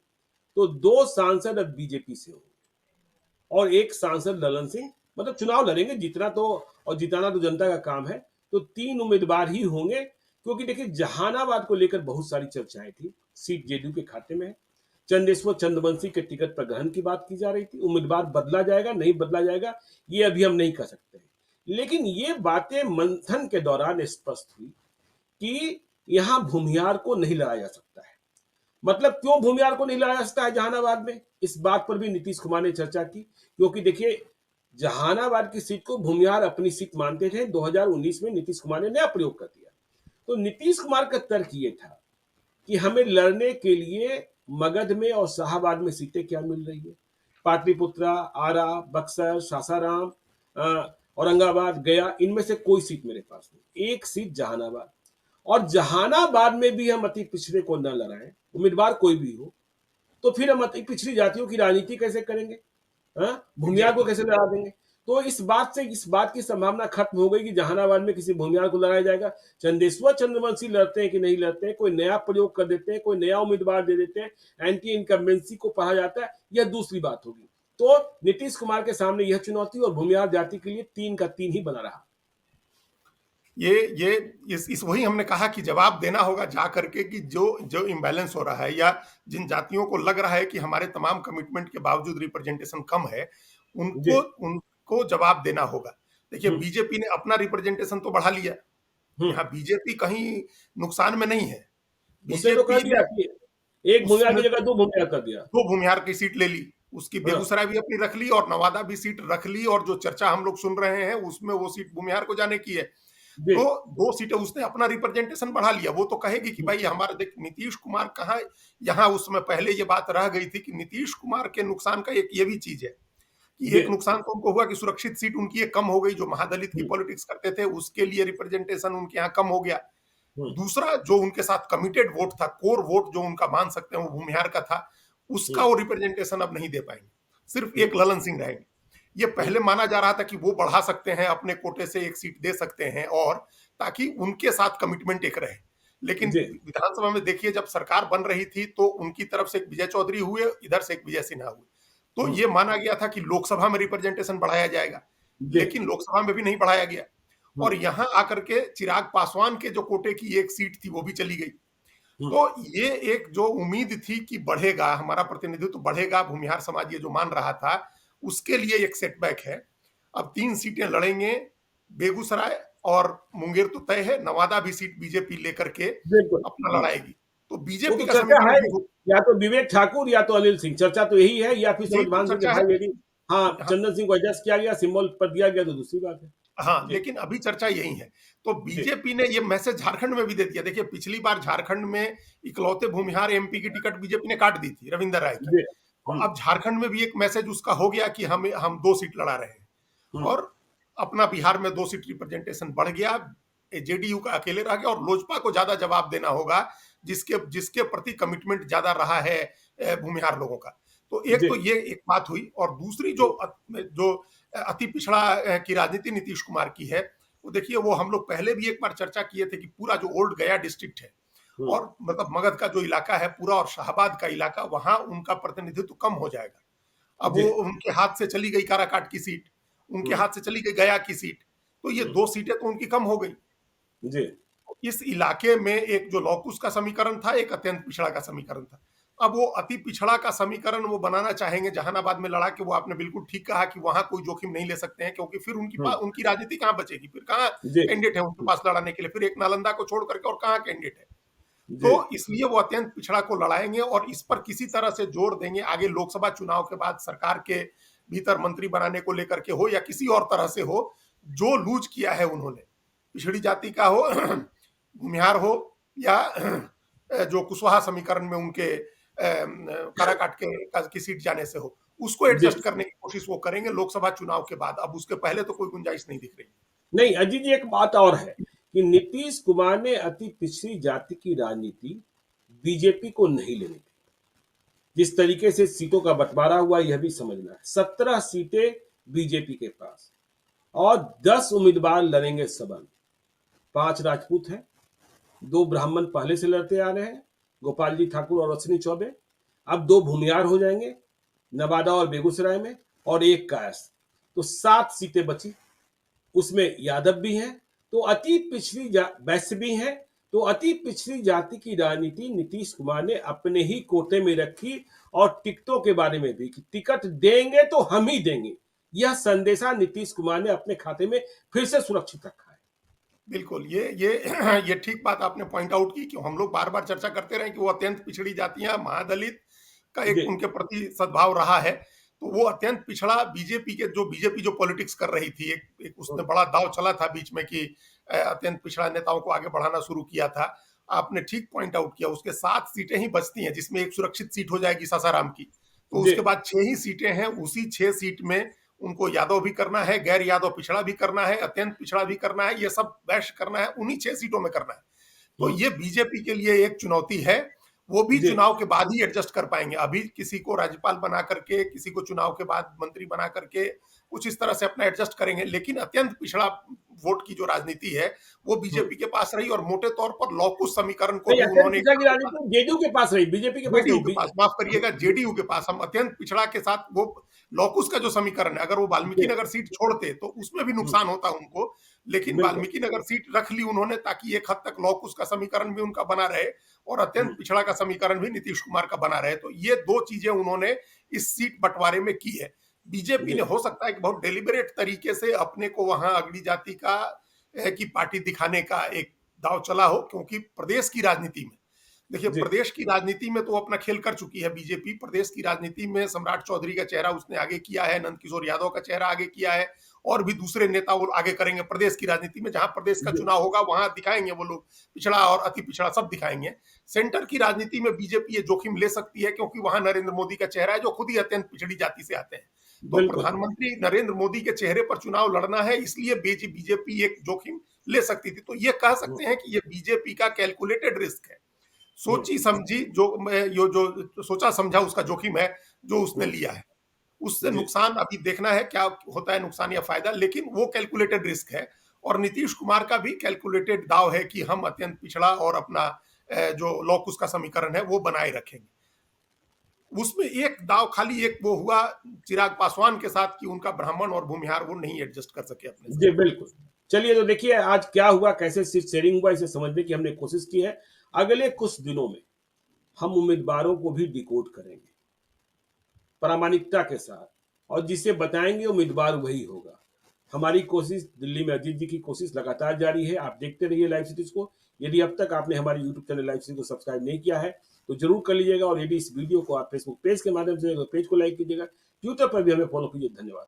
S1: तो 2 सांसद अब बीजेपी से होंगे और एक सांसद ललन सिंह, मतलब चुनाव लड़ेंगे, जीतना तो, और जिताना तो जनता का काम है। तो 3 उम्मीदवार ही होंगे, क्योंकि देखिए जहानाबाद को लेकर बहुत सारी चर्चाएं थी, सीट जेडीयू के खाते में है। चंदेश्वर चंद्रवंशी के टिकट पर ग्रहण की बात की जा रही थी, उम्मीदवार बदला जाएगा नहीं बदला जाएगा ये अभी हम नहीं कह सकते हैं। लेकिन ये बातें मंथन के दौरान स्पष्ट हुई कि यहां भूमिहार को नहीं लाया जा सकता है। मतलब क्यों भूमिहार को नहीं लाया जा सकता है जहानाबाद में, इस बात पर भी नीतीश कुमार ने चर्चा की, क्योंकि देखिए जहानाबाद की सीट को भूमिहार अपनी सीट मानते थे। 2019 में नीतीश कुमार ने नया प्रयोग कर दिया। तो नीतीश कुमार का तर्क ये था कि हमें लड़ने के लिए मगध में और शाहबाद में सीटें क्या मिल रही है, पाटलिपुत्रा, आरा, बक्सर, सासाराम, औरंगाबाद, गया, इनमें से कोई सीट मेरे पास नहीं, एक सीट जहानाबाद। और जहानाबाद में भी हम अति पिछड़े को न लड़ाएं, उम्मीदवार कोई भी हो, तो फिर हम अति पिछड़ी जातियों की राजनीति कैसे करेंगे? भूमियार को
S2: एग्जैक्टली।
S1: कैसे लड़ा देंगे? तो इस बात की संभावना खत्म हो गई कि जहानाबाद में किसी भूमियार को लड़ाया जाएगा। चंदेश्वर चंद्रवंशी लड़ते हैं कि नहीं लड़ते हैं, कोई नया प्रयोग कर देते हैं, कोई नया उम्मीदवार दे देते हैं, एंटी इनकम्बेंसी को पढ़ा जाता है, यह दूसरी बात होगी। तो नीतीश कुमार के सामने यह चुनौती और भूमियार जाति के लिए 3 का 3 ही बना रहा।
S2: ये इस वही हमने कहा कि जवाब देना होगा जा करके कि जो जो इम्बैलेंस हो रहा है, या जिन जातियों को लग रहा है कि हमारे तमाम कमिटमेंट के बावजूद रिप्रेजेंटेशन कम है,
S1: जी।
S2: उनको उनको जवाब देना होगा। देखिए,
S1: हुँ,
S2: बीजेपी ने अपना रिप्रेजेंटेशन तो बढ़ा लिया,
S1: हुँ।
S2: यहाँ बीजेपी कहीं नुकसान में नहीं है।
S1: उसने तो कह
S2: बीजेपी
S1: दिया
S2: ने
S1: कि 1 भूमियार
S2: उसमें
S1: की जगह 2 भूमियार कर दिया।
S2: 2 भूमिहार की सीट ले ली, उसकी
S1: हाँ,
S2: बेगूसराय भी अपनी रख ली और नवादा भी सीट रख ली, और जो चर्चा हम लोग सुन रहे हैं उसमें वो सीट भूमिहार को जाने की है।
S1: जी।
S2: तो 2 सीटें उसने अपना रिप्रेजेंटेशन बढ़ा लिया। वो तो कहेगी कि
S1: हुँ,
S2: भाई हमारा देख, नीतीश कुमार कहाँ, यहाँ उसमें पहले ये बात रह गई थी कि नीतीश कुमार के नुकसान का एक ये भी चीज है कि
S1: जी।
S2: एक नुकसान तो उनको हुआ कि सुरक्षित सीट उनकी एक कम हो गई, जो महादलित की
S1: हुँ,
S2: पॉलिटिक्स करते थे उसके लिए रिप्रेजेंटेशन उनके यहाँ कम हो गया।
S1: हुँ,
S2: दूसरा, जो उनके साथ कमिटेड वोट था, कोर वोट जो उनका मान सकते हैं वो भूमिहार का था,
S1: हुँ,
S2: उसका वो रिप्रेजेंटेशन अब नहीं दे पाएंगे, सिर्फ
S1: हुँ,
S2: एक ललन सिंह रहेंगे। ये
S1: हुँ,
S2: पहले माना जा रहा था कि वो बढ़ा सकते हैं, अपने कोटे से एक सीट दे सकते हैं, और ताकि उनके साथ कमिटमेंट एक रहे। लेकिन
S1: जी।
S2: विधानसभा में देखिए, जब सरकार बन रही थी तो उनकी तरफ से एक विजय चौधरी हुए, इधर से एक विजय सिन्हा हुए, तो
S1: हुँ,
S2: ये माना गया था कि लोकसभा में रिप्रेजेंटेशन बढ़ाया जाएगा,
S1: जी।
S2: लेकिन लोकसभा में भी नहीं बढ़ाया गया।
S1: हुँ,
S2: और यहां आकर के चिराग पासवान के जो कोटे की एक सीट थी वो भी चली गई।
S1: हुँ,
S2: तो ये एक जो उम्मीद थी कि बढ़ेगा, हमारा प्रतिनिधित्व बढ़ेगा, भूमिहार समाज ये जो मान रहा था, उसके लिए एक सेटबैक है। अब 3 सीटें लड़ेंगे, बेगूसराय, और मुंगेर तो तय है, नवादा भी सीट बीजेपी लेकर के
S1: बिल्कुल।
S2: अपना लड़ाएगी। तो
S1: वो
S2: बीजेपी
S1: तो
S2: का
S1: चर्चा
S2: समीकरण
S1: है,
S2: भी हो,
S1: या तो विवेक ठाकुर या तो अनिल सिंह, चर्चा तो यही है, या फिर
S2: यही तो
S1: समझभान सिंह के
S2: चर्चा है।
S1: भाई यदि हाँ
S2: हाँ,
S1: चंदन सिंह को एडजस्ट किया गया, सिंबल पर दिया गया तो दूसरी बात है।
S2: हाँ,
S1: जी,
S2: लेकिन अभी चर्चा यही है। तो
S1: जी,
S2: बीजेपी ने ये मैसेज झारखंड में भी दे दिया। देखिए, पिछली बार झारखंड में इकलौते भूमिहार एमपी की टिकट बीजेपी ने काट दी थी, रविंदर राय की।
S1: जी।
S2: तो
S1: हुँ,
S2: अब झारखंड में भी एक मैसेज उसका हो गया कि हम 2 सीट लड़ा रहे हैं
S1: हुँ,
S2: और अपना बिहार में 2 सीट रिप्रेजेंटेशन बढ़ गया। जेडीयू का अकेले रह गया और लोजपा को ज़्यादा जवाब देना होगा, जिसके जिसके प्रति कमिटमेंट ज़्यादा रहा है भूमिहार लोगों का। तो एक
S1: जी,
S2: तो ये एक बात हुई और दूसरी
S1: हुँ,
S2: जो अति पिछड़ा की राजनीति नीतीश कुमार की है, वो देखिए, वो हम लोग पहले भी एक बार चर्चा किए थे कि पूरा जो ओल्ड गया डिस्ट्रिक्ट है
S1: हुँ,
S2: और मतलब मगध का जो इलाका है पूरा और शाहबाद का इलाका, वहां उनका प्रतिनिधित्व कम हो जाएगा। अब
S1: जी,
S2: वो उनके हाथ से चली गई काराकाट की सीट, उनके
S1: हुँ,
S2: हाथ से चली गई गया की सीट, तो ये
S1: हुँ,
S2: 2 सीटें तो उनकी कम हो गई।
S1: जी,
S2: इस इलाके में एक जो लॉकुस का समीकरण था, एक अत्यंत पिछड़ा का समीकरण था। अब वो अति पिछड़ा का समीकरण वो बनाना चाहेंगे जहानाबाद में लड़ा के, वो आपने बिल्कुल ठीक कहा कि वहां कोई जोखिम नहीं ले सकते हैं, क्योंकि फिर
S1: हुँ,
S2: उनकी राजनीति कहां बचेगी, फिर कहां
S1: जी,
S2: कैंडिडेट है उनके
S1: हुँ,
S2: पास लड़ाने के लिए, फिर एक नालंदा को छोड़ करके और कहां कैंडिडेट है।
S1: जी,
S2: तो इसलिए वो अत्यंत पिछड़ा को लड़ाएंगे और इस पर किसी तरह से जोर देंगे, आगे लोकसभा चुनाव के बाद सरकार के भीतर मंत्री बनाने को लेकर के हो या किसी और तरह से हो, जो लूज किया है उन्होंने, पिछड़ी जाति का हो, भूमिहार हो या जो कुशवाहा समीकरण में उनके काराकाट की सीट जाने से हो, उसको
S1: जी।
S2: एडजस्ट करने की कोशिश वो करेंगे लोकसभा चुनाव के बाद। अब उसके पहले तो कोई गुंजाइश नहीं दिख रही।
S1: नहीं, अजीत जी, एक बात और है कि नीतीश कुमार ने अति पिछड़ी जाति की राजनीति बीजेपी को नहीं लेने दी। जिस तरीके से सीटों का बंटवारा हुआ, यह भी समझना है। 17 सीटें बीजेपी के पास और 10 उम्मीदवार लड़ेंगे सबल। 5 राजपूत हैं, 2 ब्राह्मण पहले से लड़ते आ रहे हैं, गोपाल जी ठाकुर और अश्विनी चौबे। अब 2 भूमिहार हो जाएंगे, नवादा और बेगूसराय में, और 1 कायस्थ। तो 7 सीटें बची। उसमें यादव भी हैं, तो अति पिछड़ी वैश्य भी हैं। तो अति पिछड़ी जाति की राजनीति नीतीश कुमार ने अपने ही कोटे में रखी, और टिकटों के बारे में भी कि टिकट देंगे तो हम ही देंगे। यह संदेशा नीतीश कुमार ने अपने खाते में फिर से सुरक्षित रखा है।
S2: बिल्कुल, ये ये ठीक बात आपने पॉइंट आउट की कि हम लोग बार-बार चर्चा करते रहे कि वो अत्यंत पिछड़ी जातियाँ, महादलित का एक
S1: जी,
S2: उनके प्रति सद्भाव रहा है। तो वो अत्यंत पिछड़ा बीजेपी जो पॉलिटिक्स कर रही थी, एक एक उसने बड़ा दांव चला था बीच में कि अत्यंत पिछड़ा नेताओं को आगे बढ़ाना शुरू किया था। आपने ठीक पॉइंट आउट किया, उसके 7 सीटें ही बचती हैं, जिसमें एक सुरक्षित सीट हो जाएगी सासाराम की। तो
S1: जी,
S2: उसके बाद 6 ही सीटें हैं, उसी 6 सीट में उनको यादव भी करना है, गैर यादव पिछड़ा भी करना है, अत्यंत पिछड़ा भी करना है, ये सब वैश्य करना है, उन्हीं 6 सीटों में करना है। तो
S1: हम्म,
S2: ये बीजेपी के लिए एक चुनौती है। वो भी
S1: जी,
S2: चुनाव के बाद ही एडजस्ट कर पाएंगे। अभी किसी को राज्यपाल बना करके, किसी को चुनाव के बाद मंत्री बना करके कुछ इस तरह से अपना एडजस्ट करेंगे, लेकिन अत्यंत पिछड़ा वोट की जो राजनीति है वो
S1: हम्म।
S2: बीजेपी के पास रही और मोटे तौर पर लॉकुश समीकरण को
S1: नहीं,
S2: भी
S1: अत्यंत
S2: उन्होंने एक
S1: पिछड़ा की राजनीति जेडीयू के पास रही, बीजेपी के पास
S2: जेडीयू
S1: नहीं।
S2: के पास, माफ करिएगा, जेडीयू के पास। हम अत्यंत पिछड़ा के साथ वो लॉकुस का जो समीकरण है, अगर वो वाल्मीकि
S1: जी,
S2: नगर सीट छोड़ते तो उसमें भी
S1: हम्म,
S2: नुकसान होता उनको, लेकिन
S1: बिल्कुल,
S2: वाल्मीकि नगर सीट रख ली उन्होंने ताकि एक हद तक लॉकुस का समीकरण भी उनका बना रहे और अत्यंत
S1: हम्म,
S2: पिछड़ा का समीकरण भी नीतीश कुमार का बना रहे। तो ये 2 चीजें उन्होंने इस सीट बंटवारे में की है। बीजेपी
S1: जी,
S2: ने हो सकता है कि बहुत डेलिबरेट तरीके से अपने को वहां अगड़ी जाति का की पार्टी दिखाने का एक दाव चला हो, क्योंकि प्रदेश की राजनीति में, देखिए,
S1: जी,
S2: प्रदेश की राजनीति में तो अपना खेल कर चुकी है बीजेपी। प्रदेश की राजनीति में सम्राट चौधरी का चेहरा उसने आगे किया है, नंदकिशोर यादव का चेहरा आगे किया है और भी दूसरे नेता वो आगे करेंगे प्रदेश की राजनीति में। जहां प्रदेश का
S1: जी,
S2: चुनाव होगा वहां दिखाएंगे वो लोग, पिछड़ा और अति पिछड़ा सब दिखाएंगे। सेंटर की राजनीति में बीजेपी ये जोखिम ले सकती है, क्योंकि वहां नरेंद्र मोदी का चेहरा है जो खुद ही अत्यंत पिछड़ी जाति से आते हैं। तो
S1: बिल्कुल,
S2: प्रधानमंत्री नरेंद्र मोदी के चेहरे पर चुनाव लड़ना है, इसलिए बीजेपी एक जोखिम ले सकती थी। तो ये कह
S1: हम्म,
S2: सकते हैं कि ये बीजेपी का कैलकुलेटेड रिस्क है,
S1: हम्म,
S2: सोची समझी जो मैं जो सोचा समझा उसका जोखिम है जो उसने
S1: हम्म,
S2: लिया है। उससे
S1: जी,
S2: नुकसान अभी देखना है क्या होता है, नुकसान या फायदा, लेकिन वो कैलकुलेटेड रिस्क है। और नीतीश कुमार का भी कैलकुलेटेड दाव है कि हम अत्यंत पिछड़ा और अपना जो लॉकुस का समीकरण है वो बनाए रखेंगे। उसमें एक दाव खाली एक वो हुआ चिराग पासवान के साथ कि उनका ब्राह्मण और भूमिहार वो नहीं एडजस्ट कर सके अपने
S1: जी,
S2: साथ।
S1: बिल्कुल। चलिए, तो देखिए आज क्या हुआ, कैसे सीट शेयरिंग हुआ, इसे समझने की हमने कोशिश की है। अगले कुछ दिनों में हम उम्मीदवारों को भी डिकोड करेंगे, प्रामाणिकता के साथ, और जिसे बताएंगे उम्मीदवार वही होगा। हमारी कोशिश, दिल्ली में अजीत जी की कोशिश लगातार जारी है। आप देखते रहिए लाइव सिटीज को। यदि अब तक आपने हमारे यूट्यूब चैनल लाइव सिटी को सब्सक्राइब नहीं किया है तो जरूर कर लीजिएगा, और यदि इस वीडियो को आप फेसबुक पेज के माध्यम से पेज को लाइक कीजिएगा, ट्विटर पर भी हमें फॉलो कीजिए। धन्यवाद।